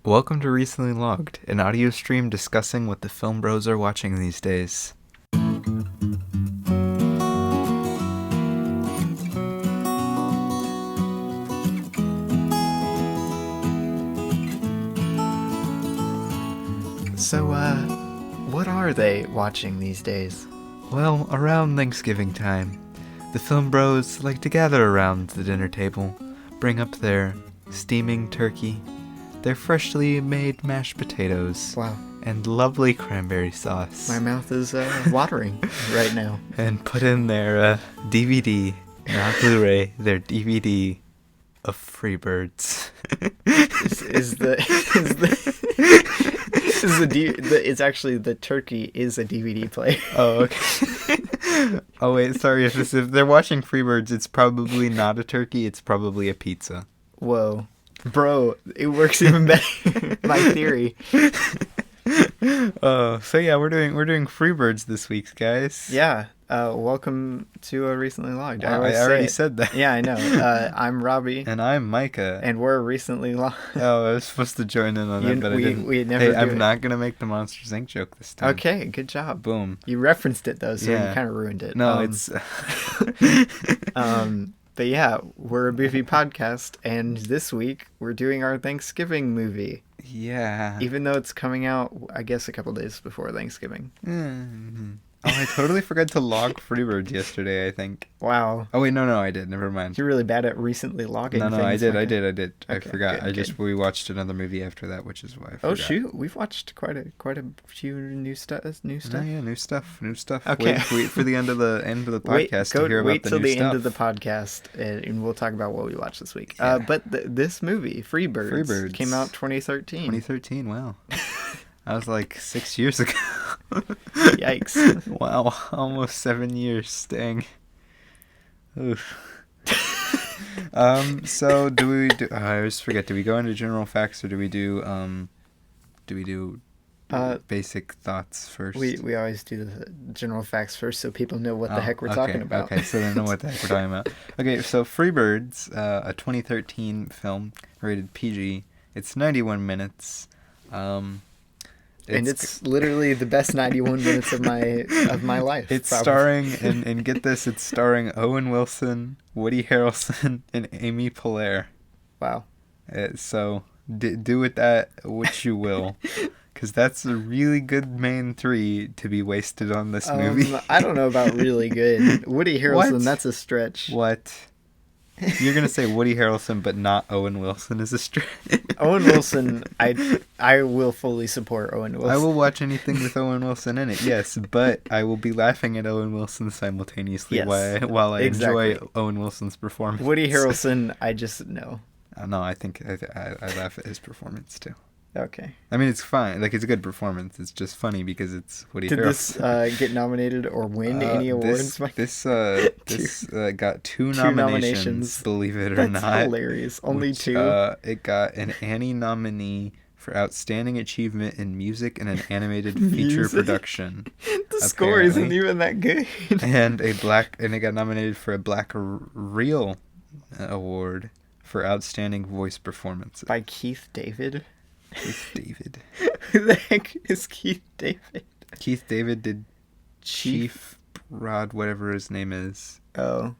Welcome to Recently Logged, an audio stream discussing what the film bros are watching these days. So, what are they watching these days? Well, around Thanksgiving time, the film bros like to gather around the dinner table, bring up their steaming turkey, their freshly made mashed potatoes, Wow. and lovely cranberry sauce. My mouth is watering right now. And put in their DVD, not Blu-ray, their DVD of Freebirds. It's actually the turkey is a DVD player. Oh, okay. Oh, wait, sorry. If they're watching Freebirds, it's probably not a turkey. It's probably a pizza. Whoa. Bro, it works even better. My theory. So yeah, we're doing Freebirds this week, guys. Yeah. Welcome to a Recently Logged. Wow, I already said that. Yeah, I know. I'm Robbie. And I'm Micah. And we're Recently Logged. Oh, I was supposed to join in on that, but I didn't. We never I'm not going to make the Monsters, Inc. joke this time. Okay, good job. Boom. You referenced it, though, so Yeah. you kind of ruined it. No, it's... But yeah, we're a movie podcast, and this week we're doing our Thanksgiving movie. Yeah. Even though it's coming out, I guess, a couple days before Thanksgiving. Mm-hmm. Oh, I totally forgot to log Freebirds yesterday, I think. Wow. Oh, wait, no, I did. Never mind. You're really bad at recently logging No, things. I did. I Okay, forgot. good. We watched another movie after that, which is why I forgot. Oh, shoot. We've watched quite a few new stuff. Oh, yeah, new stuff. Okay. Wait for the end of the podcast to hear about the new stuff. Wait till the end of the podcast, and we'll talk about what we watched this week. Yeah. But this movie, Freebirds, came out 2013. 2013, wow. That was like 6 years ago. Yikes. Wow, almost 7 years, dang. Oof. So I always forget, do we go into general facts or do we do basic thoughts first? We always do the general facts first so people know what the heck we're talking about. Okay, so they know what the heck we're talking about. Okay, so Freebirds, a 2013 film, rated PG. It's 91 minutes. It's literally the best 91 minutes of my life. It's probably. starring, and get this, it's starring Owen Wilson, Woody Harrelson, and Amy Poehler. Wow. So do with that what you will, because that's a really good main three to be wasted on this movie. I don't know about really good. Woody Harrelson, What? that's a stretch. What? You're gonna say Woody Harrelson, but not Owen Wilson is a stretch. Owen Wilson, I will fully support Owen Wilson. I will watch anything with Owen Wilson in it, yes, but I will be laughing at Owen Wilson simultaneously while I enjoy Owen Wilson's performance. Woody Harrelson, I just no. No, I think I laugh at his performance too. Okay. I mean, it's fine. Like, it's a good performance. It's just funny because it's Woody Did Harrelson. this get nominated or win any awards? This got two nominations, believe it or not. That's hilarious. Only two? It got an Annie nominee for Outstanding Achievement in Music and an Animated Feature Production. The score isn't even that good. And it got nominated for a Black Reel Award for Outstanding Voice Performances. By Keith David? Keith David. Who the heck is Keith David? Keith David did Chief Rod, whatever his name is. Oh.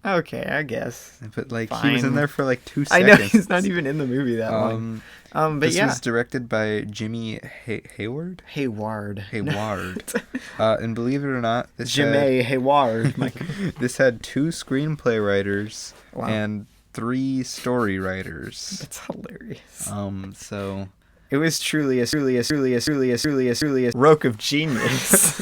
Okay, I guess. But, like, Fine. he was in there for, like, 2 I seconds. know, he's not even in the movie that long. But this yeah. was directed by Jimmy Hayward? Hayward. And believe it or not, Hayward. This had 2 screenplay writers and 3 story writers. That's hilarious. So it was truly a stroke of genius.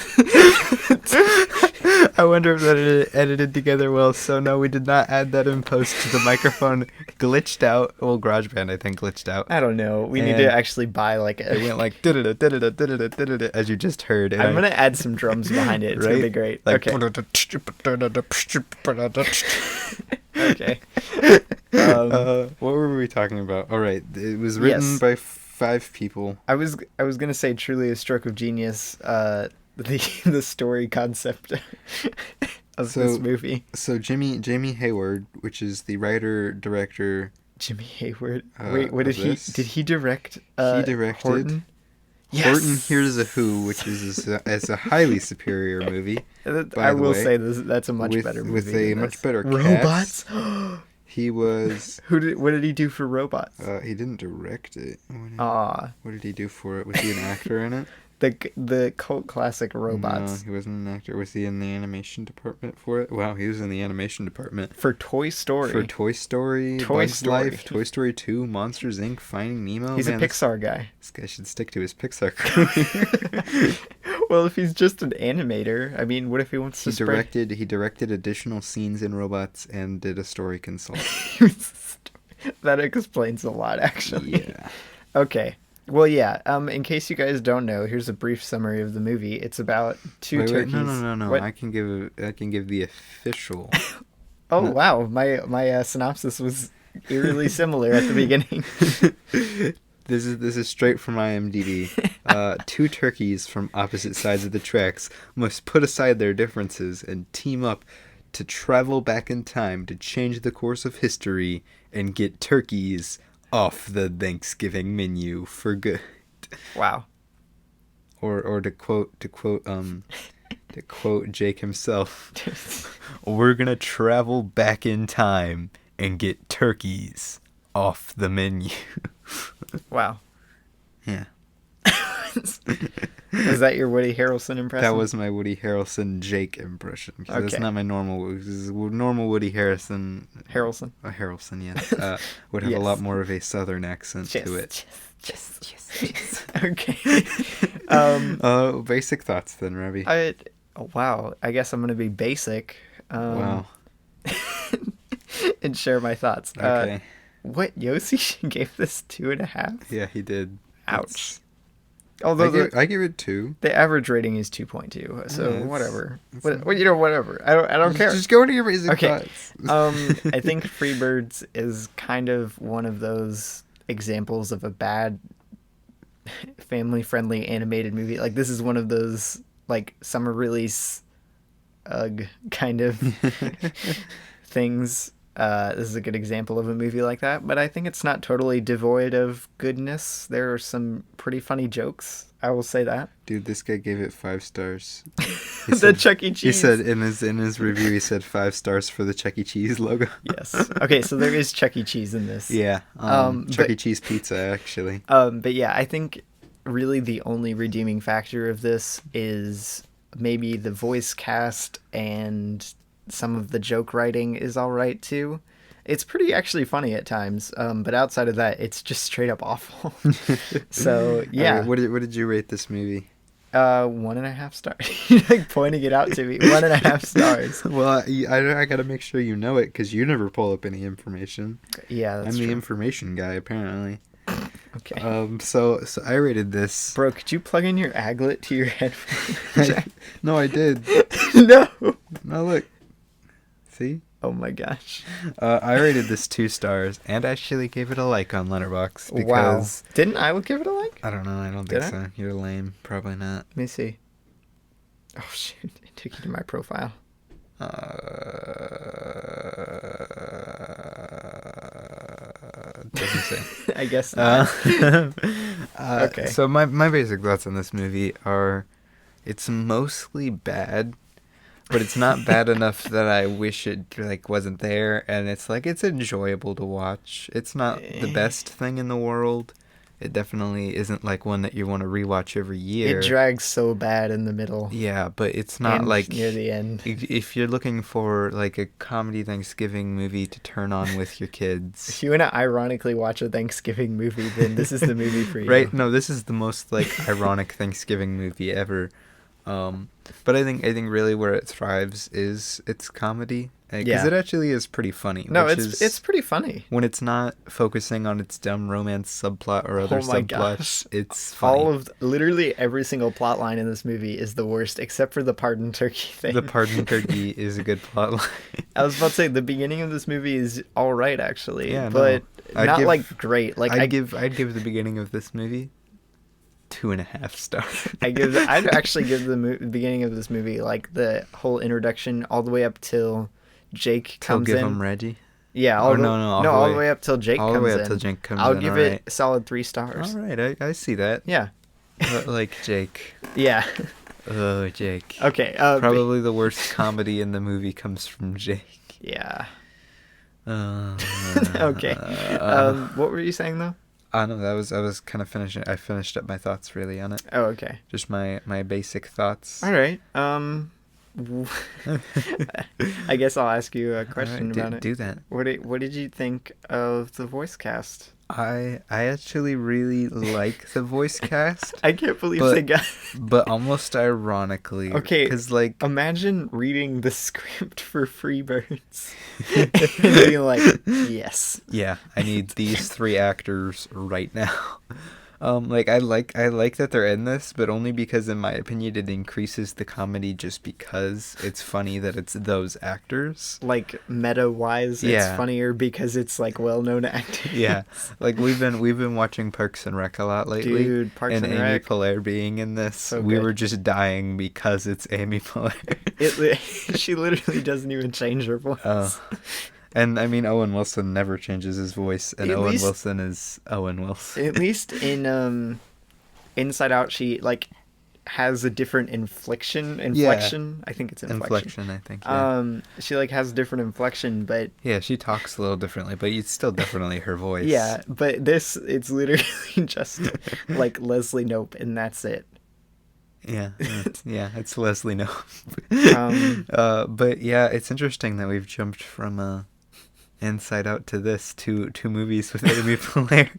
I wonder if that edited together well. So no, we did not add that in post. The microphone glitched out. Well, GarageBand, I think, glitched out. I don't know. We need to actually buy like a... It went like da-da-da-da-da-da-da-da-da, as you just heard. I'm going to add some drums behind it. It's going to be great. Like, okay. Okay. What were we talking about? All right. It was written by 5 people. I was going to say truly a stroke of genius. The story concept of this movie. So Jamie Hayward, which is the writer, director, Jimmy Hayward. Wait, what of did he? this. Did he direct? He directed Horton. Horton Hears a Who, which is a highly superior movie. I will say that's a much better movie. With a much better Robots. cast. He was. What did he do for Robots? He didn't direct it. What did he do for it? Was he an actor in it? The cult classic Robots. No, he wasn't an actor. Was he in the animation department for it? Wow, he was in the animation department. For Toy Story. For Toy Story, Bugs Life, Toy Story 2, Monsters, Inc., Finding Nemo. He's a Pixar guy. This guy should stick to his Pixar career. Well, if he's just an animator, I mean, what if he wants to He directed additional scenes in Robots and did a story consult. That explains a lot, actually. Yeah. Okay. Well, yeah. In case you guys don't know, here's a brief summary of the movie. It's about two turkeys. No. What? I can give the official. Oh wow, my synopsis was eerily similar at the beginning. This is straight from IMDb. Two turkeys from opposite sides of the tracks must put aside their differences and team up to travel back in time to change the course of history and get turkeys off the Thanksgiving menu for good. Wow. Or to quote Jake himself, we're gonna travel back in time and get turkeys off the menu. Wow. Yeah. Was that your Woody Harrelson impression? That was my Woody Harrelson Jake impression. Okay. That's not my normal Woody Harrelson. Harrelson, yes. Would have a lot more of a southern accent to it. Yes. Okay. Basic thoughts then, Robbie. Wow. I guess I'm gonna be basic. Wow. And share my thoughts. Okay. What, Yoshi gave this 2.5? Yeah, he did. Ouch. Although I give it 2. The average rating is 2.2, so whatever. Whatever. I don't care. Just go into your basic thoughts. I think Freebirds is kind of one of those examples of a bad family-friendly animated movie. Like, this is one of those, like, summer release kind of things. This is a good example of a movie like that, but I think it's not totally devoid of goodness. There are some pretty funny jokes. I will say that. Dude, this guy gave it 5 stars. Chuck E. Cheese. He said in his review, he said 5 stars for the Chuck E. Cheese logo. Yes. Okay, so there is Chuck E. Cheese in this. Yeah. Chuck E. Cheese pizza, actually. But yeah, I think really the only redeeming factor of this is maybe the voice cast, and some of the joke writing is all right too. It's pretty actually funny at times, but outside of that, it's just straight up awful. So yeah. Right, what did you rate this movie? 1.5 stars. You're like pointing it out to me. 1.5 stars. Well, I gotta make sure you know it because you never pull up any information. Yeah, that's I'm true. the information guy apparently. Okay. So I rated this. Bro, could you plug in your aglet to your headphone? No, I did. No. No, look. See? Oh my gosh. I rated this 2 stars and actually gave it a like on Letterboxd because... Wow. Didn't I give it a like? I don't know. I don't think so. You're lame. Probably not. Let me see. Oh, shoot. It took you to my profile. Doesn't say. I guess not. Okay. So my basic thoughts on this movie are it's mostly bad, but it's not bad enough that I wish it like wasn't there, and it's enjoyable to watch. It's not the best thing in the world. It definitely isn't like one that you want to rewatch every year. It drags so bad in the middle. Yeah, but it's not and like near the end. If you're looking for like a comedy Thanksgiving movie to turn on with your kids. If you want to ironically watch a Thanksgiving movie, then this is the movie for you. Right? No, this is the most like ironic Thanksgiving movie ever. But I think really where it thrives is its comedy, because it actually is pretty funny. No, it's pretty funny when it's not focusing on its dumb romance subplot or other subplots. Gosh. It's funny. Literally every single plot line in this movie is the worst, except for the pardon turkey thing. The pardon turkey is a good plot line. I was about to say the beginning of this movie is all right actually, yeah, but not great. Like I'd give the beginning of this movie 2.5 stars. I'd actually give the beginning of this movie, like the whole introduction all the way up till Jake comes in. Give him Reggie. Yeah, Or no, all the way up till Jake all comes the way in. up till Jake comes I'll in. give it a solid 3 stars. All right, I see that. Yeah. But like Jake. Yeah. Oh, Jake. Okay. Probably the worst comedy in the movie comes from Jake. Yeah. Uh, Okay. What were you saying though? No, I was kind of finishing. I finished up my thoughts really on it. Oh, okay. Just my basic thoughts. All right. I guess I'll ask you a question about it. Do that. What did you think of the voice cast? I actually really like the voice cast. I can't believe they got. But almost ironically, Okay, because like imagine reading the script for Freebirds and being like, yes. Yeah, I need these 3 actors right now. Like I like that they're in this, but only because, in my opinion, it increases the comedy just because it's funny that it's those actors. Like meta-wise, it's funnier because it's like well-known actors. Yeah, like we've been watching Parks and Rec a lot lately. Dude, Parks and Amy Rec. Poehler being in this, So we good. were just dying because it's Amy Poehler. She literally doesn't even change her voice. And I mean, Owen Wilson never changes his voice, and At Owen least- Wilson is Owen Wilson. At least in Inside Out, she like has a different inflection. I think it's inflection. I think. Yeah. She like has different inflection, but Yeah, she talks a little differently, but it's still definitely her voice. yeah, but it's literally just like Leslie Knope, and that's it. Yeah, it's Leslie No. But yeah, it's interesting that we've jumped from Inside Out to this two movies with Amy Poehler.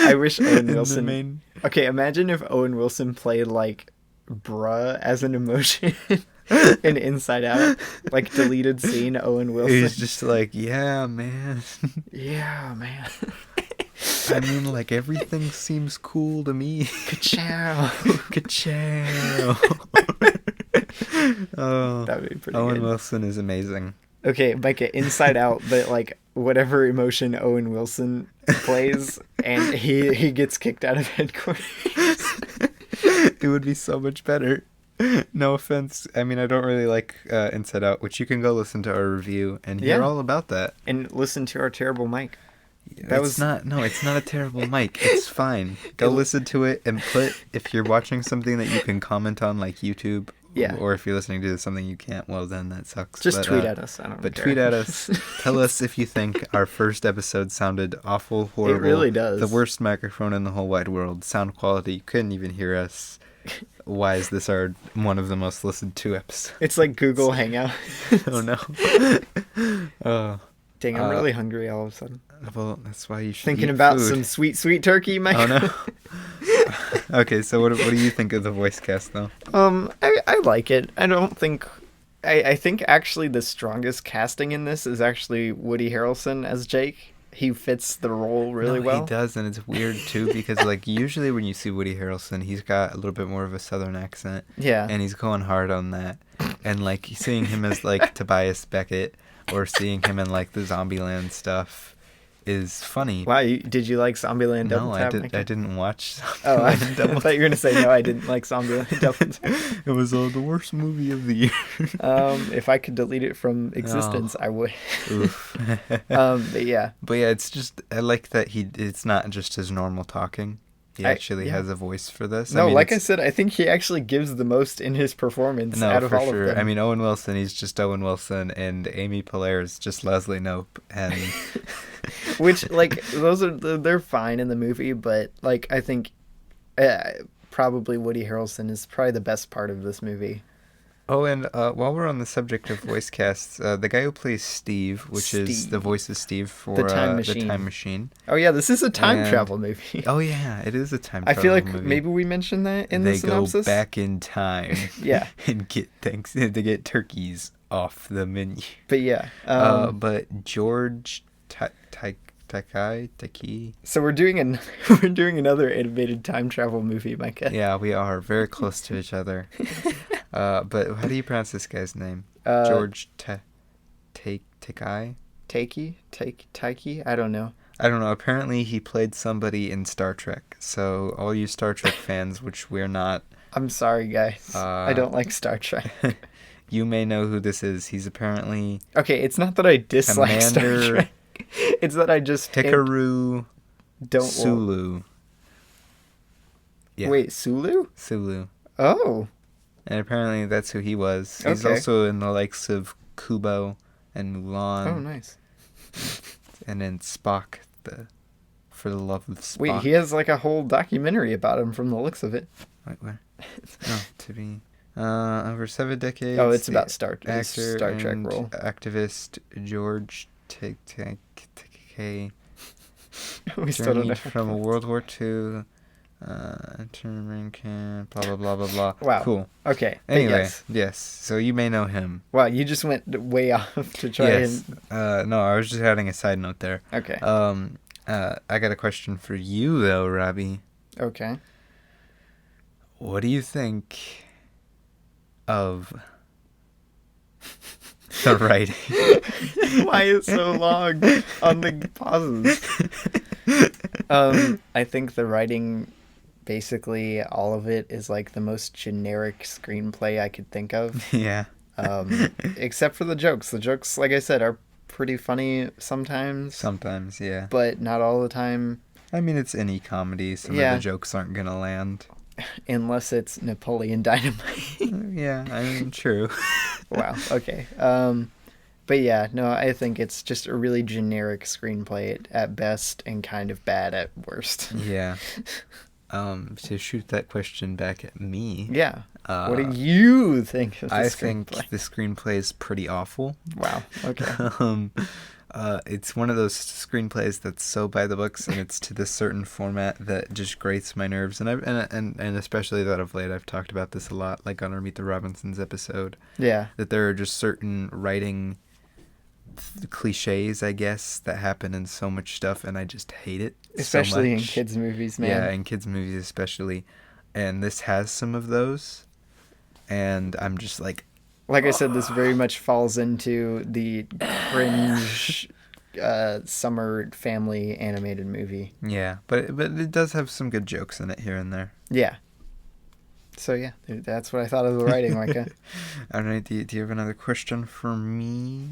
I wish Owen in Wilson. the main... Okay, imagine if Owen Wilson played like bruh as an emotion in Inside Out, like deleted scene. Owen Wilson. He's just like, yeah, man. Yeah, man. I mean, like, everything seems cool to me. Ka-chow. Ka-chow. Oh, That would be pretty Owen good. Wilson is amazing. Okay, Micah, Inside Out, but like whatever emotion Owen Wilson plays, and he gets kicked out of headquarters. It would be so much better. No offense. I mean, I don't really like Inside Out, which you can go listen to our review and hear all about that. And listen to our terrible mic. It's not a terrible mic. It's fine. Go listen to it and if you're watching something that you can comment on, like YouTube, or if you're listening to something you can't, well, then that sucks. Just tweet at us. I don't care. Tweet at us. Tell us if you think our first episode sounded awful, horrible. It really does. The worst microphone in the whole wide world. Sound quality. You couldn't even hear us. Why is this one of the most listened to episodes? It's like Google Hangout. Oh no. Dang, I'm really hungry all of a sudden. Well, that's why you should Thinking eat about food. some sweet turkey, Mike. Oh no. Okay, so what do you think of the voice cast though? I like it. I think actually the strongest casting in this is actually Woody Harrelson as Jake. He fits the role really well. He does, and it's weird too because like usually when you see Woody Harrelson, he's got a little bit more of a southern accent. Yeah. And he's going hard on that. And like seeing him as like Tobias Beckett or seeing him in like the Zombieland stuff is funny. Wow, did you like Zombieland Double No, Tap? I didn't watch Zombieland Oh, I Double thought you were going to say, no, I didn't like Zombieland Double Tap. It was the worst movie of the year. If I could delete it from existence, I would. Oof. But yeah. But yeah, it's just, I like that it's not just his normal talking. He actually has a voice for this. No, I mean, I said, I think he actually gives the most in his performance out of for all sure. of them. I mean, Owen Wilson, he's just Owen Wilson, and Amy Poehler is just Leslie Knope, and which like they're fine in the movie, but like I think probably Woody Harrelson is probably the best part of this movie. Oh, and while we're on the subject of voice casts, the guy who plays Steve, which is the voice of Steve for The Time Time Machine. Machine. Oh yeah, this is a time And- travel movie. Oh yeah, it is a time I travel feel like movie. maybe we mentioned that in the They synopsis. go back in time. Yeah. And get turkeys off the menu. But yeah. But George Takei. So we're doing another animated time travel movie, Micah. Yeah, we are very close to each other. But how do you pronounce this guy's name? George Takei? Taiki? I don't know. I don't know. Apparently he played somebody in Star Trek. So all you Star Trek fans, which we're not, I'm sorry, guys. I don't like Star Trek. you may know who this is. He's apparently Okay, it's not that I dislike Star Commander Trek. It's that I just Hikaru don't Sulu. Yeah. Wait, Sulu? Sulu. Oh. And apparently that's who he was. He's also in the likes of Kubo and Mulan. Oh, nice. And then Spock, For the Love of Spock. Wait, he has like a whole documentary about him from the looks of it. Wait, where? Oh, to be... over 7 decades. Oh, it's about Star Trek and role. Activist George Takei We still don't know. from World War II. Blah blah blah blah blah. Wow. Cool. Okay. Anyway, yes. So you may know him. Wow, you just went way off to try and. No, I was just adding a side note there. Okay. I got a question for you though, Robbie. Okay. What do you think of the writing? Why is it so long on the pauses? I think the writing, basically all of it, is like the most generic screenplay I could think of. Yeah. Except for the jokes. The jokes, like I said, are pretty funny sometimes. Sometimes, yeah. But not all the time. I mean, it's any comedy. Some of the jokes aren't gonna land. Unless it's Napoleon Dynamite. Yeah, I mean, true. Wow, okay. But yeah, no, I think it's just a really generic screenplay at best and kind of bad at worst. Yeah. To shoot that question back at me. Yeah. What do you think of the screenplay? I think the screenplay is pretty awful. Wow, okay. It's one of those screenplays that's so by the books, and it's to this certain format that just grates my nerves. And especially that of late, I've talked about this a lot, like on our Meet the Robinsons episode. Yeah. That there are just certain writing cliches, I guess, that happen in so much stuff, and I just hate it. Especially so in much. kids' movies, man. Yeah, in kids' movies especially. And this has some of those, and I'm just like... Like I said, this very much falls into the cringe summer family animated movie. Yeah, but it does have some good jokes in it here and there. Yeah. So yeah, that's what I thought of the writing, Micah. All right, do you have another question for me?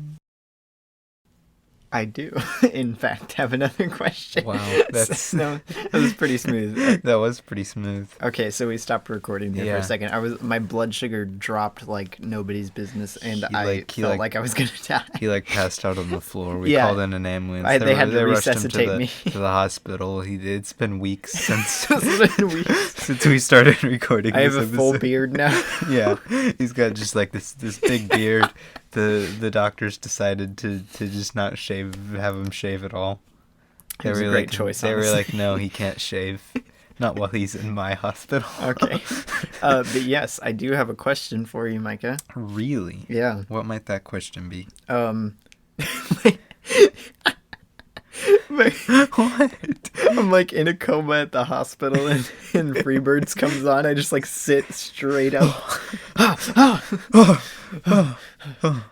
I do, in fact, have another question. Wow, that was pretty smooth. That was pretty smooth. Okay, so we stopped recording there for a second. My blood sugar dropped like nobody's business, and I felt like I was gonna die. He passed out on the floor. We called in an ambulance. They had to resuscitate me to the hospital. It's been weeks since we started recording. I have a full beard now. Yeah, he's got just like this big beard. The doctors decided to just not have him shave at all. It was a great choice. They were like, no, he can't shave. Not while he's in my hospital. Okay. But yes, I do have a question for you, Micah. Really? Yeah. What might that question be? What? I'm like in a coma at the hospital, and Freebirds comes on. I just like sit straight up.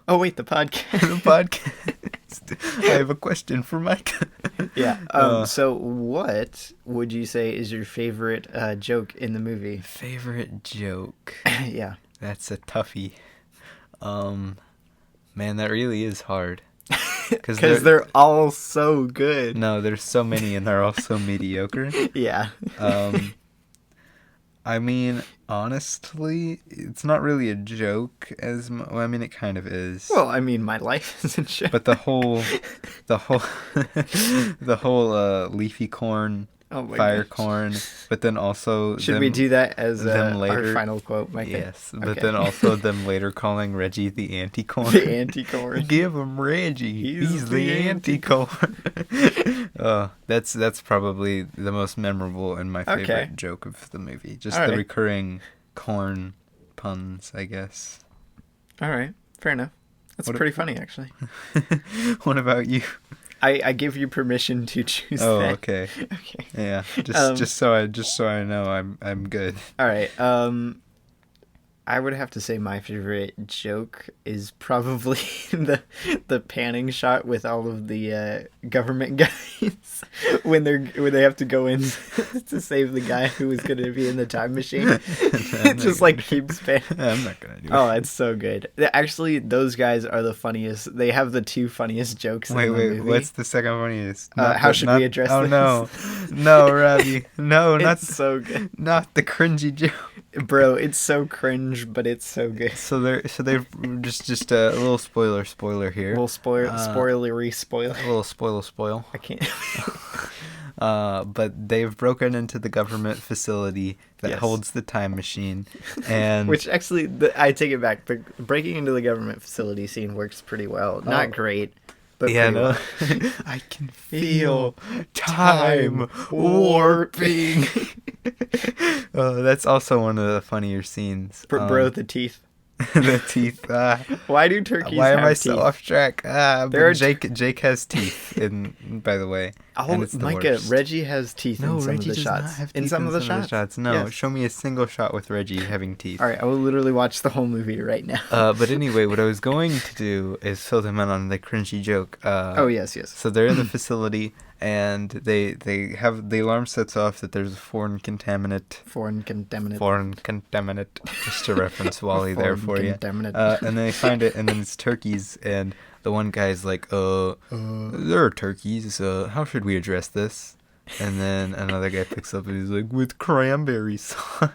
Oh wait, the podcast. The podcast. I have a question for Micah. Yeah. So what would you say is your favorite joke in the movie? Favorite joke? Yeah. That's a toughie. Man, that really is hard. Because they're all so good. No, there's so many and they're all so mediocre. Yeah. I mean, honestly, it's not really a joke I mean, it kind of is. Well, I mean, my life is a joke. But the whole leafy corn, fire corn, but then also should we do that as later, our final quote, Micah? Yes, but then also them later calling Reggie the anti-corn. The anti-corn. Give him Reggie. He's the anti-corn. That's probably the most memorable and my favorite joke of the movie. Just the recurring corn puns, I guess. All right, fair enough. That's pretty funny, actually. What about you? I give you permission to choose that. Oh, okay. Okay. Yeah, just so I know I'm good. All right. I would have to say my favorite joke is probably the panning shot with all of the government guys when they have to go in to save the guy who was going to be in the time machine. It just like keeps panning. I'm not gonna do it. Oh, it's so good. Actually, those guys are the funniest. They have the two funniest jokes in the movie. What's the second funniest? How should we address this? Oh no, Robbie, no, not It's so good. not the cringy joke. Bro, it's so cringe, but it's so good. So they're just a little spoiler here. A little spoilery spoiler. A little spoil. I can't. But they've broken into the government facility that Yes. holds the time machine, and Which actually, I take it back. The breaking into the government facility scene works pretty well. Not great, but yeah, pretty no, well. I can feel time warping. That's also one of the funnier scenes. Bro, the teeth. The teeth. Why do turkeys Why have am I teeth? so off track? There But are Jake has teeth. By the way, and Oh, it's the Micah, worst. Reggie has teeth No, in some Reggie of the does shots. not have teeth In some of the shots. No, Yes. show me a single shot with Reggie having teeth. All right, I will literally watch the whole movie right now. But anyway, what I was going to do is fill them in on the cringy joke. Oh, yes. So they're in the facility, and they have the alarm sets off that there's a foreign contaminant. Foreign contaminant. Foreign contaminant, just to reference Wally there for you. Contaminant. And they find it, and then it's turkeys, and the one guy's like, there are turkeys. How should we address this? And then another guy picks up and he's like, with cranberry sauce.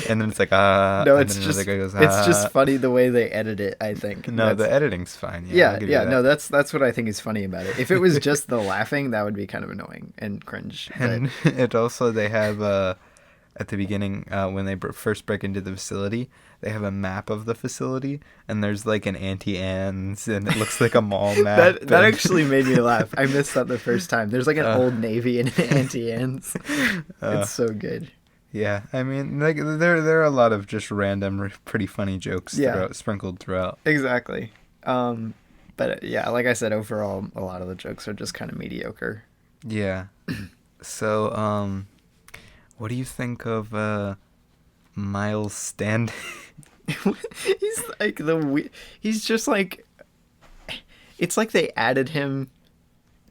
And then it's like, No, and it's then just another guy goes, it's just funny the way they edit it, I think. No, the editing's fine. Yeah, I'll give you that. No, that's what I think is funny about it. If it was just the laughing, that would be kind of annoying and cringe. And it also, they have, at the beginning, when they first break into the facility, they have a map of the facility, and there's like an Auntie Anne's, and it looks like a mall map. that actually made me laugh. I missed that the first time. There's like an Old Navy and an Auntie Anne's. It's so good. Yeah, I mean, like there are a lot of just random, pretty funny jokes sprinkled throughout. Exactly. But yeah, like I said, overall, a lot of the jokes are just kind of mediocre. Yeah. So, what do you think of Miles Standing? He's like he's just like, it's like they added him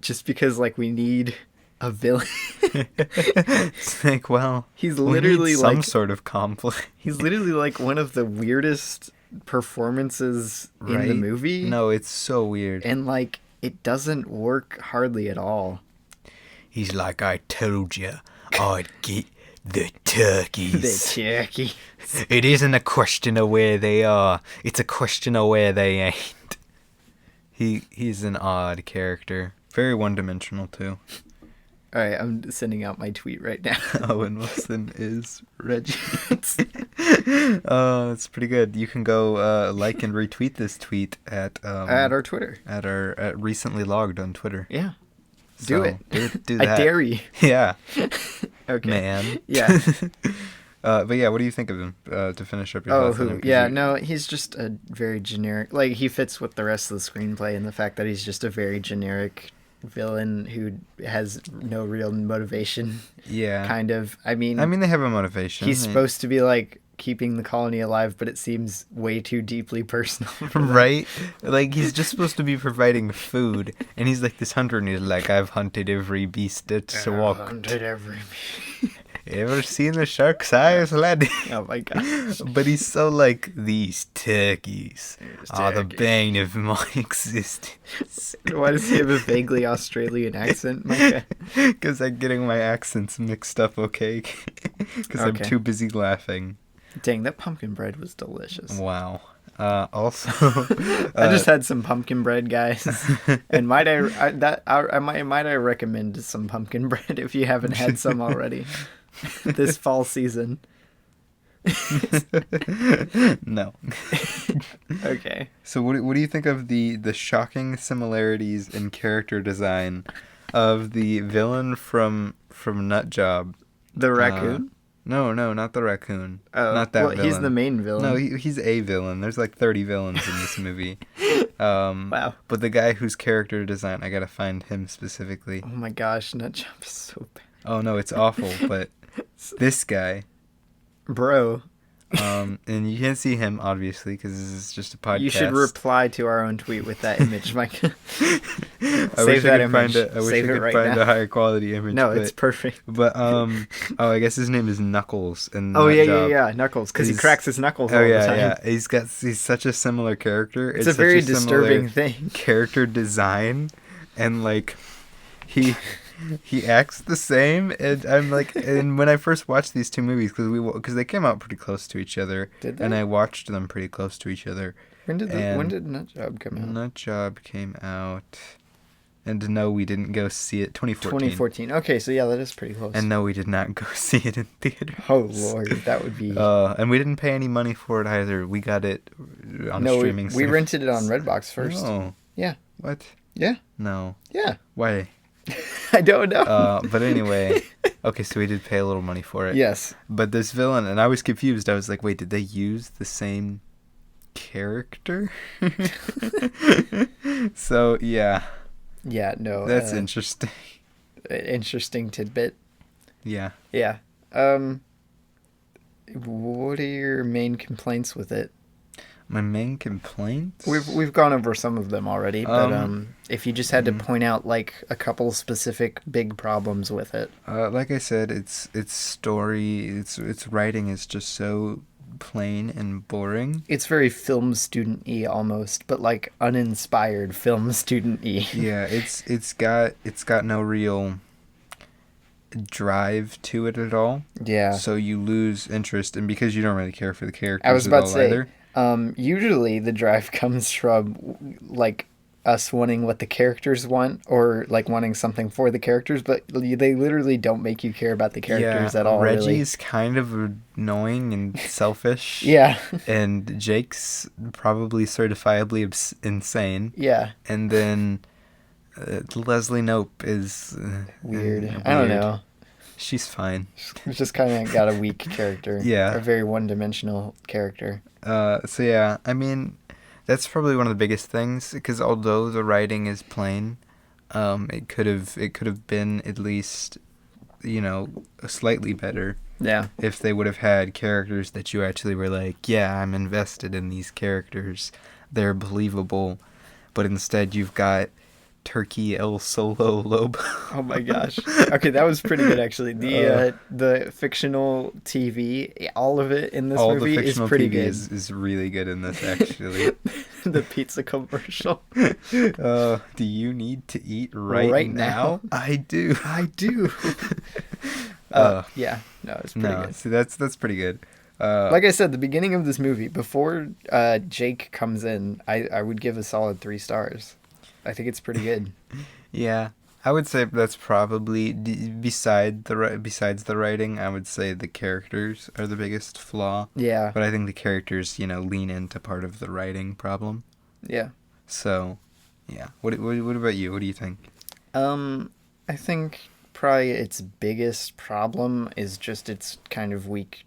just because like we need a villain. It's like, well, He's we literally need some like sort of conflict. he's literally like one of the weirdest performances in the movie. No, it's so weird. And like it doesn't work hardly at all. He's like, I told you, I'd get the turkeys. The turkey. It isn't a question of where they are. It's a question of where they ain't. He's an odd character. Very one-dimensional, too. All right, I'm sending out my tweet right now. Owen Wilson is Reggie. It's pretty good. You can go like and retweet this tweet at our Twitter. At our recently logged on Twitter. Yeah. Do it. Do that. I dare you. Yeah. Okay. Man. Yeah. But yeah, what do you think of him to finish up your thoughts on him? Yeah, no, he's just a very generic, like he fits with the rest of the screenplay and the fact that he's just a very generic villain who has no real motivation. Yeah. Kind of. I mean they have a motivation. He's supposed to be like keeping the colony alive, but it seems way too deeply personal. Right? Like, he's just supposed to be providing food, and he's like this hunter, and he's like, I've hunted every beast that's walked. Hunted every Ever seen the shark's eyes, lad? Oh my god. But he's so like, these turkeys are the bane of my existence. Why does he have a vaguely Australian accent, Micah? Because I'm getting my accents mixed up, okay? Because I'm too busy laughing. Dang, that pumpkin bread was delicious. Wow. Also, I just had some pumpkin bread, guys, and might I recommend some pumpkin bread if you haven't had some already this fall season. No. Okay. So what do you think of the shocking similarities in character design of the villain from Nutjob? The raccoon? No, not the raccoon. Oh, not that villain. He's the main villain. No, he's a villain. There's like 30 villains in this movie. Wow. But the guy whose character design, I gotta find him specifically. Oh my gosh, Nutjob is so bad. Oh no, it's awful, but this guy. Bro. And you can't see him, obviously, because this is just a podcast. You should reply to our own tweet with that image, Micah. I wish I could find a higher quality image. No, it's perfect. But I guess his name is Knuckles. And yeah, Knuckles, because he cracks his knuckles all the time. Yeah, he's such a similar character. It's a very disturbing thing. Character design, and like he acts the same, and I'm like, and when I first watched these two movies, because they came out pretty close to each other, did they? And I watched them pretty close to each other. When did Nut Job come out? Nut Job came out, and no, we didn't go see it. 2014. 2014. Okay, so yeah, that is pretty close. And no, we did not go see it in theaters. Oh Lord, that would be. And we didn't pay any money for it either. We got it on a streaming service. We rented it on Redbox first. No. Yeah. What? Yeah. No. Yeah. Why? I don't know. But anyway, okay, so we did pay a little money for it. Yes. But this villain, and I was confused. I was like, wait, did they use the same character? So, yeah. Yeah, no. That's interesting. Interesting tidbit. Yeah. Yeah. What are your main complaints with it? My main complaints? We've gone over some of them already, but if you just had to point out like a couple specific big problems with it. Like I said, its story, its writing is just so plain and boring. It's very film student-y almost, but like uninspired film student-y. Yeah, it's got no real drive to it at all. Yeah. So you lose interest, and because you don't really care for the characters I was about to say, either. Usually the drive comes from like us wanting what the characters want, or like wanting something for the characters, but they literally don't make you care about the characters at all. Reggie's kind of annoying and selfish. Yeah. And Jake's probably certifiably insane. Yeah. And then Leslie Knope is weird. I don't know. She's fine. She's just kind of got a weak character. Yeah. A very one-dimensional character. So yeah, I mean, that's probably one of the biggest things, because although the writing is plain, it could have been at least, slightly better. Yeah. If they would have had characters that you actually were like, yeah, I'm invested in these characters. They're believable. But instead you've got Turkey El Solo Lobo. Oh my gosh. Okay, that was pretty good actually. The fictional TV, all of it in this movie is pretty good. Is really good in this actually. The pizza commercial. Do you need to eat right now? I do. Yeah. No, it's pretty good. See, that's pretty good. Like I said, the beginning of this movie, before Jake comes in, I would give a solid 3 stars. I think it's pretty good. Yeah, I would say that's probably besides the writing. I would say the characters are the biggest flaw. Yeah, but I think the characters, lean into part of the writing problem. Yeah. So, yeah. What about you? What do you think? I think probably its biggest problem is just its kind of weak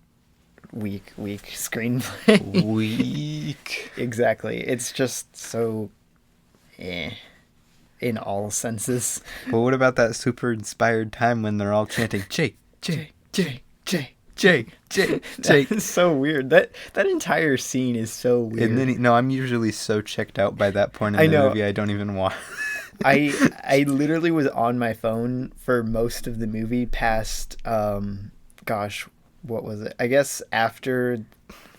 screenplay. Weak. Exactly. It's just so. In all senses. But what about that super inspired time when they're all chanting Jake, Jake, Jake, Jake, Jake, Jake, Jake? That's so weird. That entire scene is so weird. And then I'm usually so checked out by that point in the movie I don't even watch. I literally was on my phone for most of the movie past what was it? I guess after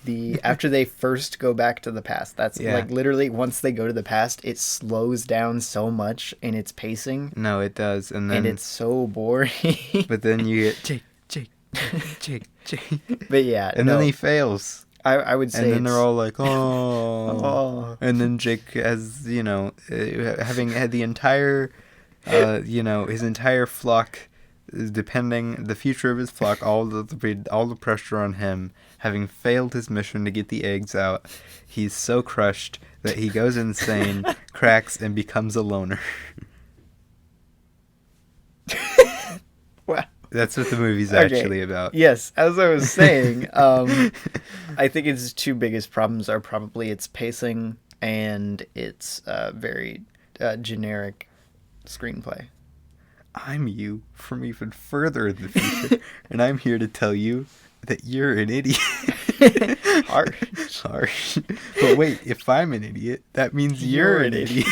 they first go back to the past. That's like literally once they go to the past, it slows down so much in its pacing. No, it does, and it's so boring. But then you get Jake. But yeah, and then he fails. I would say, and then they're all like, oh, and then Jake has having had the entire his entire flock. Depending the future of his flock, all the pressure on him, having failed his mission to get the eggs out, he's so crushed that he goes insane, cracks, and becomes a loner. Wow. That's what the movie's actually about. Yes, as I was saying, I think its 2 biggest problems are probably its pacing and its very generic screenplay. I'm you from even further in the future, and I'm here to tell you that you're an idiot. Harsh. But wait, if I'm an idiot, that means you're an idiot.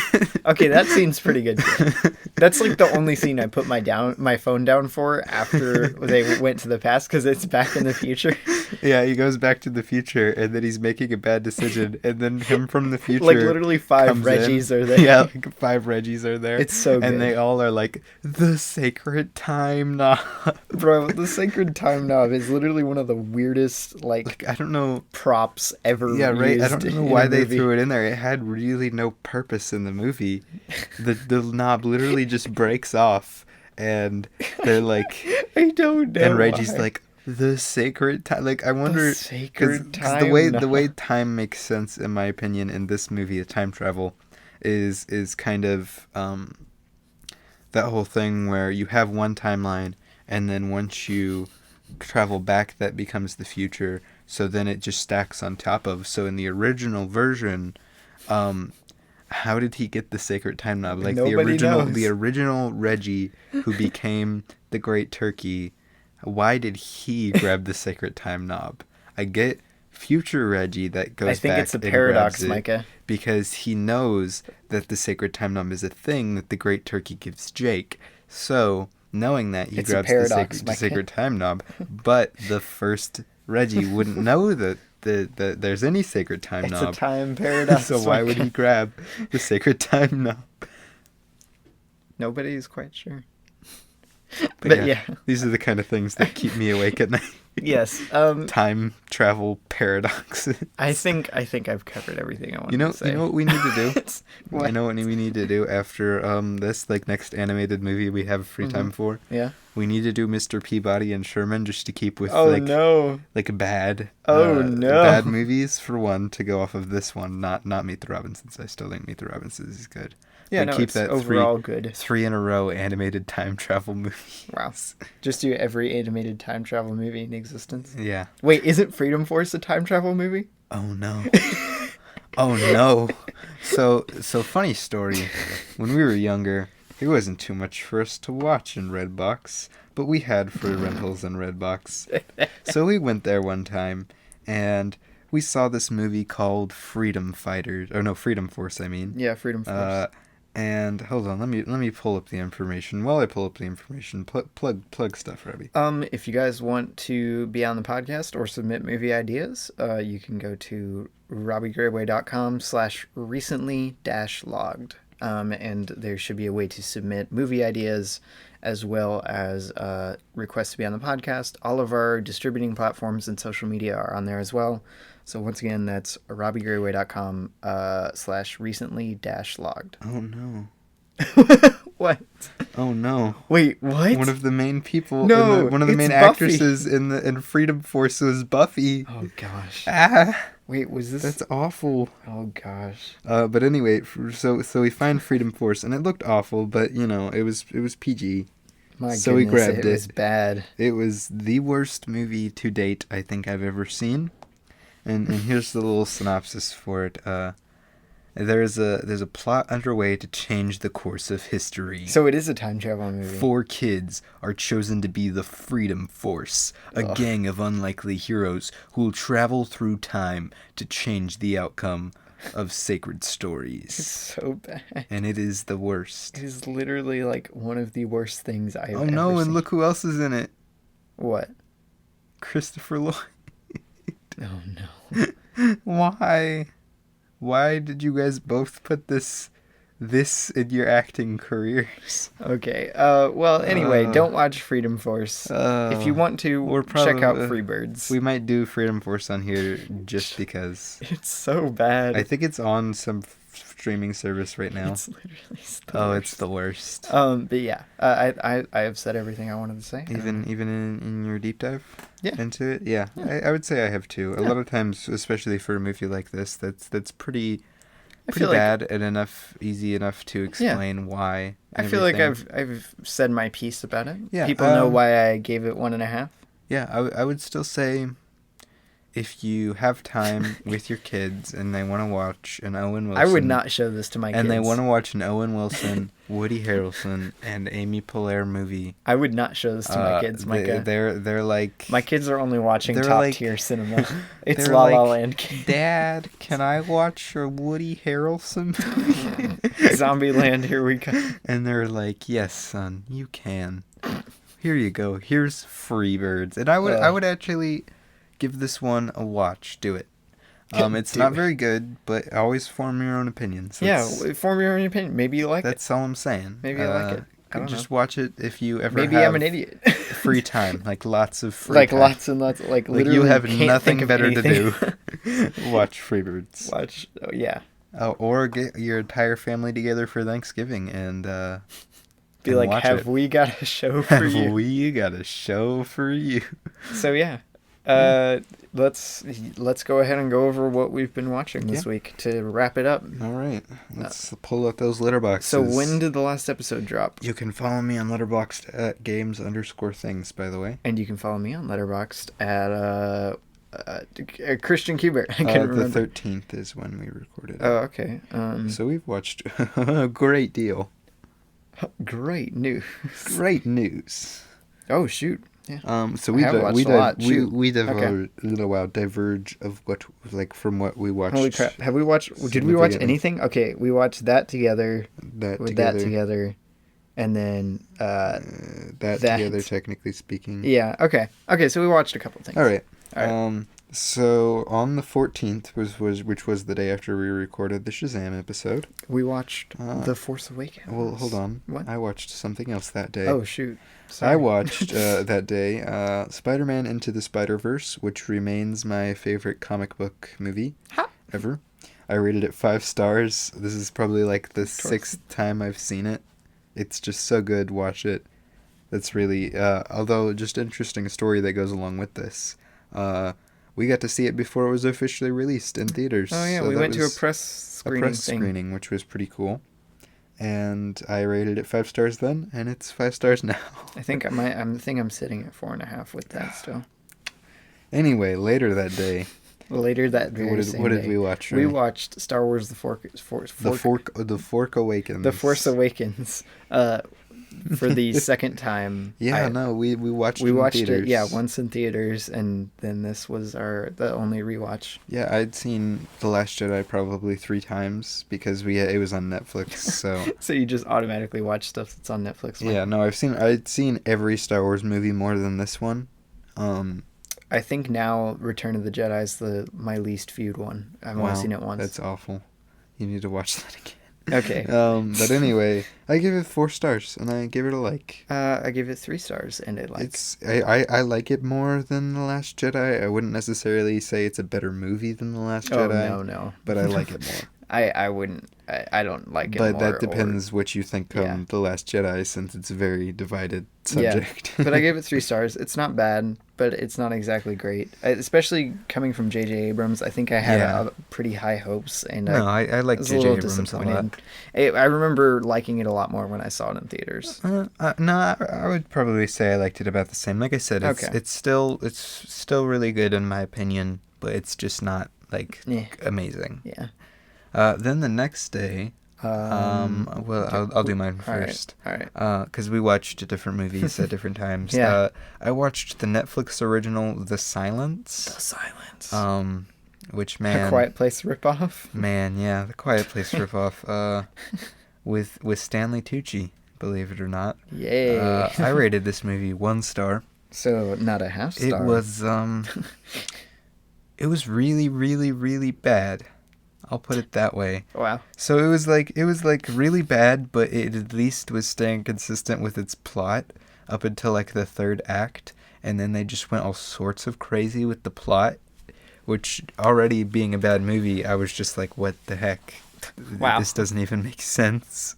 Okay, that scene's pretty good too. That's like the only scene I put my phone down for after they went to the past, because it's back in the future. Yeah, he goes back to the future, and then he's making a bad decision, and then him from the future, Like literally 5 Reggies are there. Yeah, like 5 Reggies are there. It's so good. And they all are like, the sacred time knob. Bro, the sacred time knob is literally one of the weirdest, like I don't know, props ever. yeah, right. I used don't know in why a they movie. threw it in there. It had really no purpose in the movie. The knob literally just breaks off, and they're like, I don't know. and Reggie's why. like, the sacred time. Like, I wonder, sacred the time way knob. the way time makes sense, in my opinion, in this movie, of time travel, is kind of that whole thing where you have one timeline, and then once you travel back, that becomes the future. So then it just stacks on top of. So in the original version, how did he get the sacred time knob? Like Nobody knows. the original Reggie who became the Great Turkey, why did he grab the sacred time knob? I get future Reggie that goes back. I think it's a and paradox, grabs it Micah. because he knows that the sacred time knob is a thing that the Great Turkey gives Jake. So, knowing that, he It's a grabs paradox, the Micah. sacred time knob. But the first Reggie wouldn't know that there's any sacred time It's knob. a time paradox. So why would he grab the sacred time knob? Nobody's quite sure. But yeah. These are the kind of things that keep me awake at night. Yes. Time travel paradoxes. I think I've covered everything I want You know to say. what we need to do? What? You know what we need to do after this next animated movie we have free time for? Yeah. We need to do Mr. Peabody and Sherman just to keep with no. like bad No. bad movies for one, to go off of this one, not Meet the Robinsons. I still think Meet the Robinsons is good. Yeah, But no, keep it's that overall good. 3 in a row animated time travel movie. Wow. Just do every animated time travel movie in existence. Yeah. Wait, isn't Freedom Force a time travel movie? Oh no. Oh no. So funny story. When we were younger, it wasn't too much for us to watch in Redbox, but we had free rentals in Redbox. So we went there one time, and we saw this movie called Freedom Force, I mean. Yeah, Freedom Force. And hold on, let me pull up the information. While I pull up the information, plug stuff, Robbie. If you guys want to be on the podcast or submit movie ideas, you can go to robbiegrayway.com/recently-logged. And there should be a way to submit movie ideas as well as requests to be on the podcast. All of our distributing platforms and social media are on there as well. So once again, that's robbiegrayway.com/recently-logged. Oh no. What? Oh no. Wait, what? One of the main people, No, one of the it's main Buffy. actresses in Freedom Force was Buffy. Oh gosh. Ah, Wait, was this? that's awful. Oh gosh. But anyway, so we find Freedom Force, and it looked awful, but it was PG. My So we goodness, grabbed it was bad. It was the worst movie to date I think I've ever seen. And here's the little synopsis for it. There's a plot underway to change the course of history. So it is a time travel movie. 4 kids are chosen to be the Freedom Force, a gang of unlikely heroes who will travel through time to change the outcome of sacred It's stories. so bad. And it is the worst. It is literally like one of the worst things I've ever Oh no, and seen. look who else is in it. What? Christopher Lloyd. Oh no. Why? Why did you guys both put this in your acting careers? Okay. Well, anyway, don't watch Freedom Force. If you want to, check out Freebirds. We might do Freedom Force on here just because. It's so bad. I think it's on some streaming service right now. It's literally the worst. It's the worst. But yeah, I have said everything I wanted to say. Even in your deep dive into it, yeah. Yeah. I would say I have too. A lot of times, especially for a movie like this, that's pretty feel like- bad and easy enough to explain why. I and feel like everything. I've said my piece about it. Yeah, People know why I gave it 1.5. Yeah, I would still say if you have time with your kids and they want to watch an Owen Wilson... I would not show this to my kids. And they want to watch an Owen Wilson, Woody Harrelson, and Amy Poehler movie. I would not show this to my kids, Micah. They're like... My kids are only watching top-tier cinema. It's La like, La Land. Dad, can I watch a Woody Harrelson movie? Zombieland, here we go. And they're like, yes, son, you can. Here you go. Here's Freebirds. And I would actually give this one a watch. Do it. It's not very good, but always form your own opinions. Form your own opinion. Maybe you like it. That's all I'm saying. Maybe you like it. I don't just know. Watch it if you ever Maybe have I'm an idiot. free time, like lots of free like time. lots and lots, like literally you have can't nothing think of better to anything. do. Watch Freebirds. Yeah. Or get your entire family together for Thanksgiving and be like, have we got a show for you? Have we got a show for you? So yeah, let's go ahead and go over what we've been watching this week to wrap it up. All right, let's pull out those letterboxes. So when did the last episode drop? You can follow me on Letterboxd at games_things, by the way. And you can follow me on Letterboxd at Christian Kubert. I can't remember. The 13th is when we recorded. Oh, okay. So we've watched a great deal. Great news. Great news. Oh shoot. Yeah. So we diverge of what from what we watched. Holy crap! Have we watched? Did we watch anything? Okay, we watched that together. That together, and then that together. Technically speaking. Yeah. Okay. So we watched a couple things. All right. So on the 14th which was the day after we recorded the Shazam episode. We watched The Force Awakens. Well, hold on. What? I watched something else that day. Oh shoot. Sorry. I watched that day Spider-Man Into the Spider-Verse, which remains my favorite comic book movie ever. I rated it 5 stars. This is probably like the 6th time I've seen it. It's just so good. Watch it. That's really although just interesting story that goes along with this. We got to see it before it was officially released in theaters. Oh yeah, so we went to a press screening which was pretty cool. And I rated it 5 stars then, and it's 5 stars now. I think I'm sitting at 4.5 with that still. Anyway, later that day. Later that very same day. What did we watch? We watched Star Wars: The Force Awakens. The Force Awakens. For the second time. Yeah, we watched it in theaters. Yeah, once in theaters, and then this was the only rewatch. Yeah, I'd seen The Last Jedi probably 3 times because it was on Netflix. So so you just automatically watch stuff that's on Netflix. Yeah, no, I'd seen every Star Wars movie more than this one. I think now Return of the Jedi is my least viewed one. I've only seen it once. That's awful. You need to watch that again. Okay. But anyway, I give it 4 stars, and I give it a like. I give it 3 stars, and it I like it more than The Last Jedi. I wouldn't necessarily say it's a better movie than The Last Jedi. Oh, no. But I like it more. I wouldn't. I don't like it more. But that depends what you think of The Last Jedi, since it's a very divided subject. Yeah. But I gave it 3 stars. It's not bad, but it's not exactly great. Especially coming from J.J. Abrams, I think I had pretty high hopes. And I like J.J. Abrams a lot. I remember liking it a lot more when I saw it in theaters. No, I would probably say I liked it about the same. Like I said, it's still really good in my opinion, but it's just not amazing. Yeah. Then the next day, I'll do mine first. All right. Because we watched different movies at different times. Yeah. I watched the Netflix original The Silence. Which, man... A Quiet Place ripoff? Man, yeah, The Quiet Place ripoff. With Stanley Tucci, believe it or not. Yay. I rated this movie 1 star. So, not a half star. It was really, really, really bad. I'll put it that way. Wow. So it was really bad, but it at least was staying consistent with its plot up until the 3rd act, and then they just went all sorts of crazy with the plot, which already being a bad movie, I was just like, what the heck? Wow. This doesn't even make sense.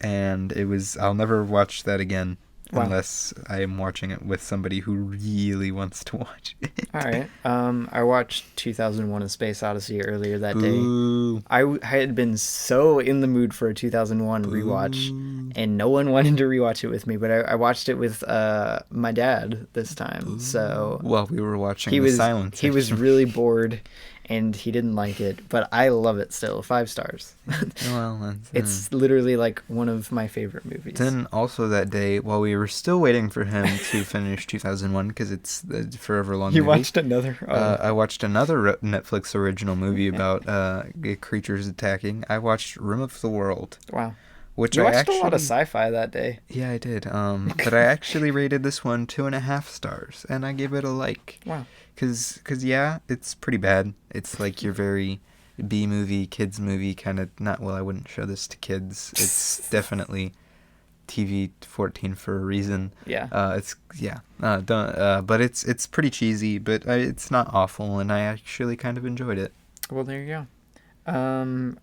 And I'll never watch that again. Wow. unless I am watching it with somebody who really wants to watch it. All right. I watched 2001: A Space Odyssey earlier that day. Boo. I had been so in the mood for a 2001 rewatch, Boo. and no one wanted to rewatch it with me. But I watched it with my dad this time. So While we were watching he the was silence, he was really bored, and he didn't like it. But I love it still. 5 stars. well, It's literally like one of my favorite movies. Then also that day, while we were still waiting for him to finish 2001, because it's the forever long You movie, watched another? I watched another Netflix original movie about creatures attacking. I watched Room of the World. Wow. Which You I watched actually, a lot of sci-fi that day. Yeah, I did. But I actually rated this one 2.5 stars, and I gave it a like. Wow. Cause yeah, it's pretty bad. It's like your very B movie, kids movie kind of. Not well. I wouldn't show this to kids. It's definitely TV 14 for a reason. Yeah. But it's pretty cheesy, but it's not awful, and I actually kind of enjoyed it. Well, there you go.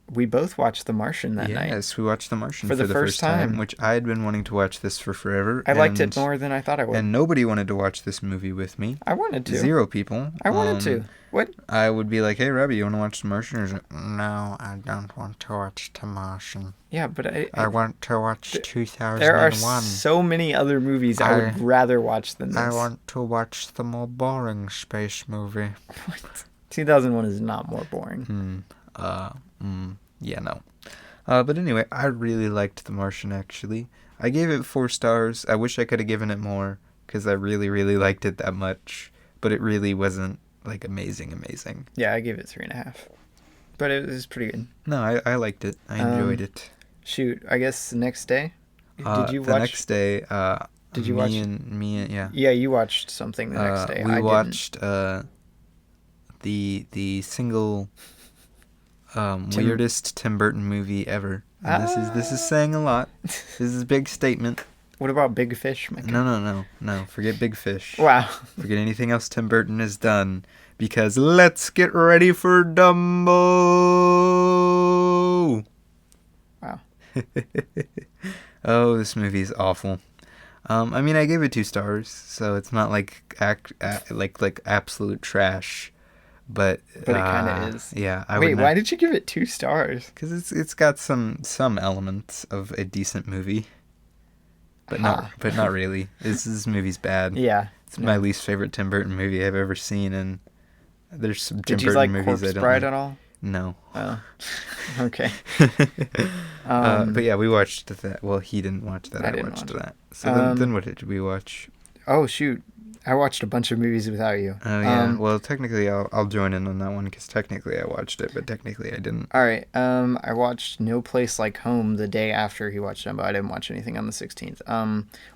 We both watched The Martian that night. Yes, we watched The Martian For the first time. which I had been wanting to watch this for forever. I liked it more than I thought I would. And nobody wanted to watch this movie with me. I wanted to. 0 people. I wanted to. What? I would be like, hey, Robbie, you want to watch The Martian? Or is it, no, I don't want to watch The Martian. Yeah, but I want to watch 2001. There are so many other movies I would rather watch than this. I want to watch the more boring space movie. What? 2001 is not more boring. Yeah, no. But anyway, I really liked The Martian, actually. I gave it 4 stars. I wish I could have given it more, because I really, really liked it that much. But it really wasn't, like, amazing. Yeah, I gave it 3.5. But it was pretty good. No, I liked it. I enjoyed it. Shoot, I guess the next day? Did you watch? The next day, did you watch? Yeah. Yeah, you watched something the next day. We watched the single weirdest Tim Burton movie ever. And this is saying a lot. This is a big statement. What about Big Fish, Micah? No. Forget Big Fish. Wow. Forget anything else Tim Burton has done. Because let's get ready for Dumbo. Wow. Oh, this movie is awful. I mean, I gave it 2 stars, so it's not like like absolute trash. But it kind of is. Yeah. Wait, why did you give it 2 stars? Because it's got some elements of a decent movie, but not really. This movie's bad. Yeah. It's my least favorite Tim Burton movie I've ever seen, and there's some Tim Burton movies Corpse I don't Bride like. at all? No. Oh. Okay. But yeah, we watched that. Well, he didn't watch that. I watched that. So then what did we watch? Oh shoot. I watched a bunch of movies without you. Oh, yeah. Well, technically, I'll join in on that one, because technically I watched it, but technically I didn't. All right. I watched No Place Like Home the day after he watched Dumbo. I didn't watch anything on the 16th,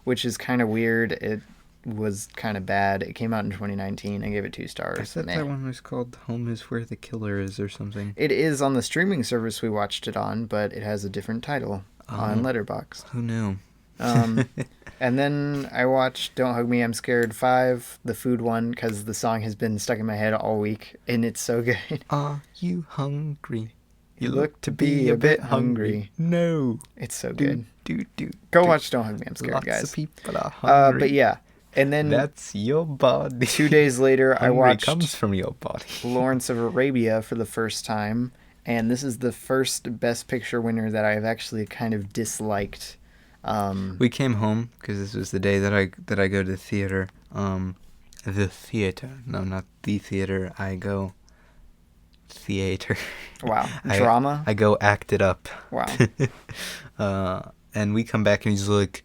which is kind of weird. It was kind of bad. It came out in 2019. I gave it 2 stars. I thought that one was called Home is Where the Killer Is or something. It is on the streaming service we watched it on, but it has a different title on Letterboxd. Who knew? And then I watched Don't Hug Me, I'm Scared 5, the food one, because the song has been stuck in my head all week, and it's so good. Are you hungry? You look to be a bit hungry. No. It's so good. Go watch Don't Hug Me, I'm Scared, guys. Lots of people are hungry. But yeah, and then... That's your body. 2 days later, I watched... comes from your body. Lawrence of Arabia for the first time, and this is the first Best Picture winner that I've actually kind of disliked. We came home because this was the day that I go to the theater. The theater. No, not the theater. I go theater. Wow. Drama? I go act it up. Wow. And we come back and he's like,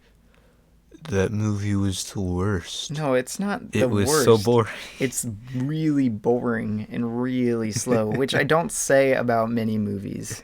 that movie was the worst. No, it's not the worst. It was so boring. It's really boring and really slow, which I don't say about many movies.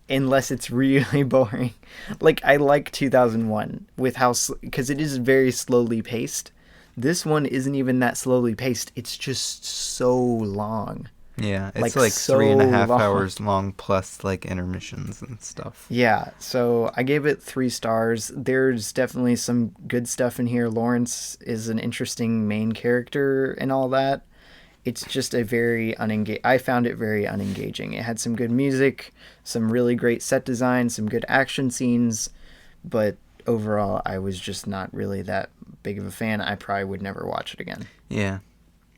Unless it's really boring. Like, I like 2001 with how... Because it is very slowly paced. This one isn't even that slowly paced. It's just so long. Yeah, it's like so 3.5 hours long plus, like, intermissions and stuff. Yeah, so I gave it 3 stars. There's definitely some good stuff in here. Lawrence is an interesting main character and all that. It's just a very I found it very unengaging. It had some good music, some really great set design, some good action scenes, but overall, I was just not really that big of a fan. I probably would never watch it again. Yeah.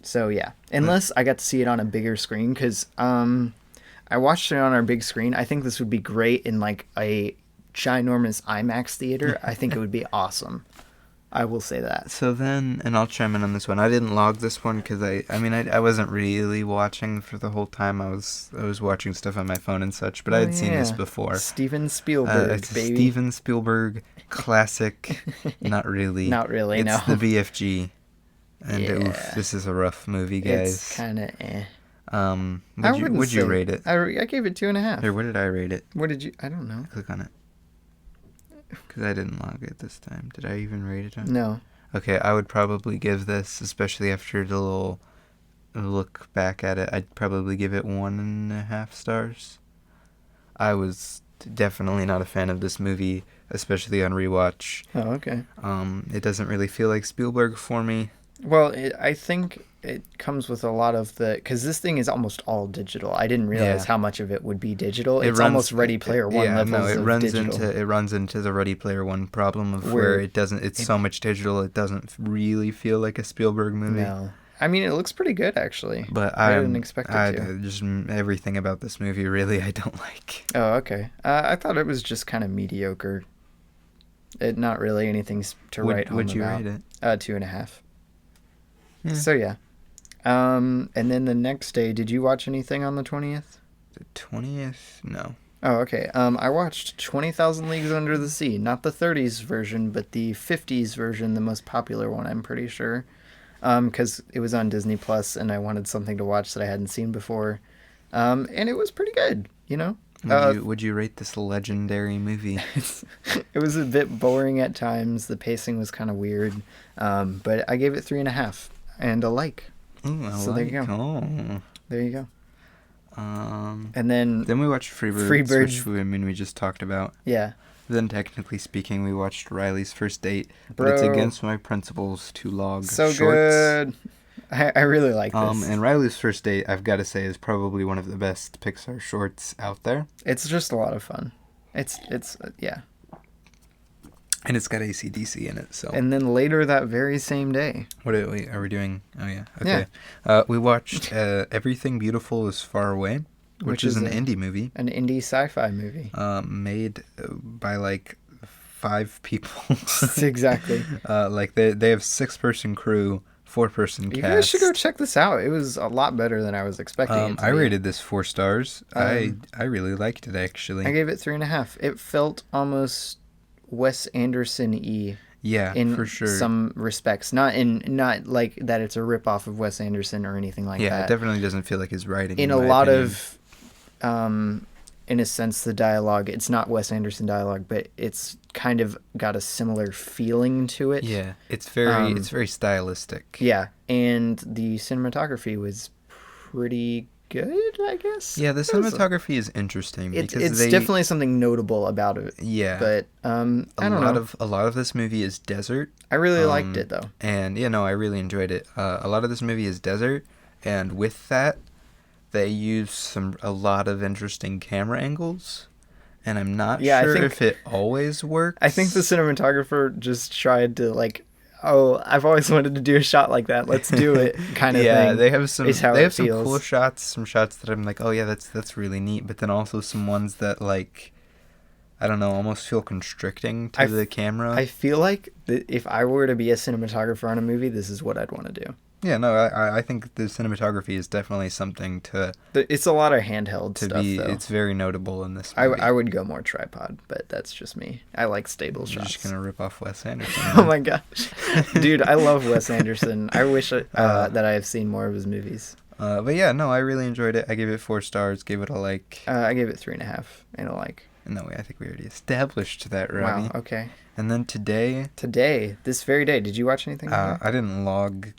So yeah, unless I got to see it on a bigger screen, because I watched it on our big screen. I think this would be great in like a ginormous IMAX theater. I think it would be awesome. I will say that. So then, and I'll chime in on this one. I didn't log this one because I wasn't really watching for the whole time. I was watching stuff on my phone and such, but I had seen this before. Steven Spielberg, it's baby. Steven Spielberg classic. Not really. Not really. It's no. the BFG, and oof, this is a rough movie, guys. It's kind of eh. Would you rate it? I gave it 2.5. Or what did I rate it? What did you? I don't know. Click on it. Because I didn't log it this time. Did I even rate it? No. Okay, I would probably give this, especially after the little look back at it, I'd probably give it 1.5 stars. I was definitely not a fan of this movie, especially on rewatch. Oh, okay. It doesn't really feel like Spielberg for me. Well, I think it comes with a lot of the... Because this thing is almost all digital. I didn't realize how much of it would be digital. It's almost Ready Player One levels of digital. It runs into the Ready Player One problem of where it doesn't... It's so much digital, it doesn't really feel like a Spielberg movie. No. I mean, it looks pretty good, actually. But I didn't expect it to. Just everything about this movie, really, I don't like. Oh, okay. I thought it was just kind of mediocre. Not really anything to write home about. Would you rate it? 2.5. Yeah. So, yeah. And then the next day, did you watch anything on the 20th? The 20th? No. Oh, okay. I watched 20,000 Leagues Under the Sea. Not the 30s version, but the 50s version, the most popular one, I'm pretty sure. Because it was on Disney Plus, and I wanted something to watch that I hadn't seen before. And it was pretty good, you know? Would you rate this legendary movie? It was a bit boring at times. The pacing was kind of weird. But I gave it 3.5 and a like. Ooh, there you go. Oh. There you go. And then we watched Freebirds, which we just talked about. Yeah. Then, technically speaking, we watched Riley's First Date, but it's against my principles to log shorts. Good. I really like this. And Riley's First Date, I've got to say, is probably one of the best Pixar shorts out there. It's just a lot of fun. It's yeah. And it's got AC/DC in it, so. And then later that very same day. What are we doing? Oh, yeah. Okay. Yeah. We watched Everything Beautiful is Far Away, which is an indie movie. An indie sci-fi movie. Made by, like, 5 people. Exactly. Like, they have 6-person crew, 4-person cast. You guys should go check this out. It was a lot better than I was expecting it to be. I rated this 4 stars. I really liked it, actually. I gave it 3.5. It felt almost Wes Anderson-y. Yeah, for sure. In some respects. Not like that it's a ripoff of Wes Anderson or anything like that. Yeah, it definitely doesn't feel like his writing. In a lot of, in a sense, the dialogue, it's not Wes Anderson dialogue, but it's kind of got a similar feeling to it. Yeah, it's very stylistic. Yeah, and the cinematography was pretty good, I guess. Yeah, the cinematography is interesting because it's definitely something notable about it. Yeah, but I don't know. A lot of this movie is desert. I really liked it though, and I really enjoyed it. A lot of this movie is desert, and with that, they use a lot of interesting camera angles. And I'm not sure if it always works. I think the cinematographer just tried to I've always wanted to do a shot like that. Let's do it, kind of thing. Yeah, they have some cool shots. Some shots that I'm like, oh yeah, that's really neat. But then also some ones that I don't know, almost feel constricting to the camera. I feel like if I were to be a cinematographer on a movie, this is what I'd want to do. Yeah, no, I think the cinematography is definitely something to... It's a lot of handheld stuff, though. It's very notable in this movie. I would go more tripod, but that's just me. I like stable shots. You're just going to rip off Wes Anderson. Oh my gosh. Dude, I love Wes Anderson. I wish that I have seen more of his movies. But yeah, no, I really enjoyed it. I gave it 4 stars, gave it a like. I gave it 3.5 and a like. No, I think we already established that, Robbie. Wow, okay. And then today, this very day, did you watch anything? I didn't log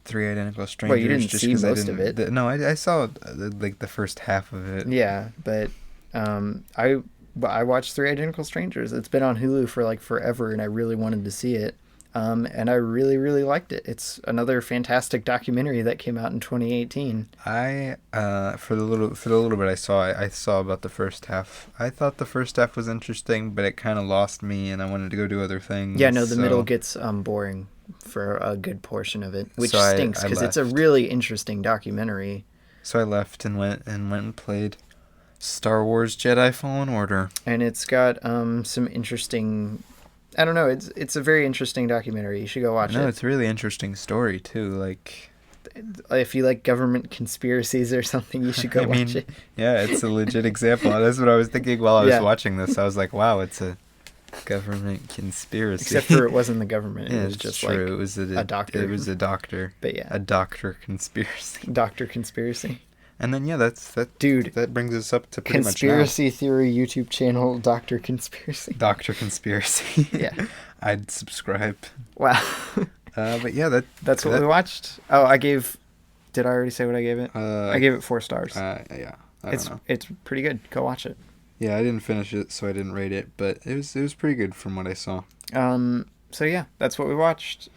3 Identical Strangers. Well, you didn't see most of it. No, I saw the first half of it. Yeah, but I watched 3 Identical Strangers. It's been on Hulu for forever, and I really wanted to see it. and I really, really liked it. It's another fantastic documentary that came out in 2018. I for the little bit I saw about the first half. I thought the first half was interesting, but it kind of lost me, and I wanted to go do other things. Yeah, no, the middle gets boring for a good portion of it, which So stinks because it's a left. really interesting documentary. So I left and went and played Star Wars Jedi Fallen Order. And it's got some interesting. I don't know. It's a very interesting documentary. You should go watch it. No, it's a really interesting story too. Like, if you like government conspiracies or something, you should go watch it. Yeah, it's a legit example. That's what I was thinking while I was watching this. I was like, wow, it's a government conspiracy. Except for it wasn't the government. It Yeah, was just true. like It was a doctor. It was a doctor. But yeah, a doctor conspiracy. Doctor conspiracy. And then Dude, that brings us up to pretty conspiracy theory YouTube channel, Doctor Conspiracy. Doctor Conspiracy. Yeah, I'd subscribe. wow. But yeah, that's what we watched. Oh, did I already say what I gave it? I gave it 4 stars. Yeah, I don't know. It's pretty good. Go watch it. Yeah, I didn't finish it, so I didn't rate it, but it was pretty good from what I saw. So yeah, that's what we watched.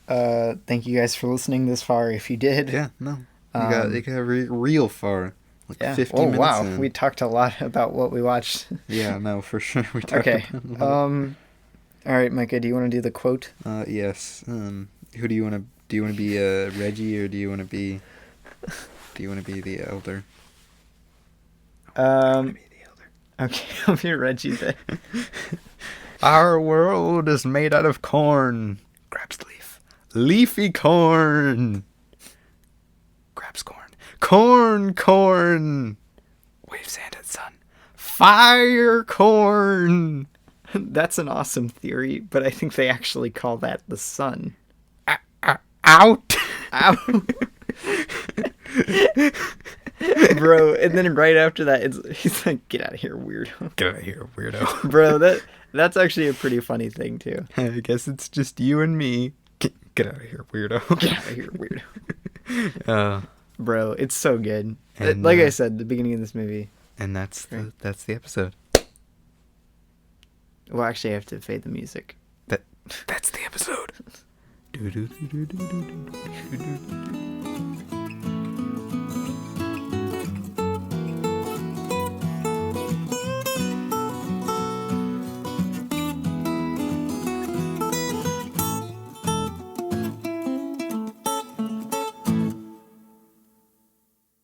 Thank you guys for listening this far. If you did, Yeah, no, you got real far, like yeah. 50 Oh minutes. wow, in. we talked a lot about what we watched. Yeah, no, for sure. We talked Okay. about All right, Micah, do you want to do the quote? Yes. Who do you want to? Do you want to be Reggie, or do you want to be? Do you want to be the elder? Okay, I'll be Reggie then. Our world is made out of corn. Grabs the leaf. Leafy corn. Grabs corn. Corn. Waves hand at sun. Fire corn. That's an awesome theory, but I think they actually call that the sun. Out. Ow. Bro, and then right after that, he's like, "Get out of here, weirdo." Get out of here, weirdo. Bro, that's actually a pretty funny thing too. I guess it's just you and me. Get out of here, weirdo. Get out of here, weirdo. Bro, it's so good. And, like I said, the beginning of this movie. And that's the episode. Well, actually, I have to fade the music. That's the episode.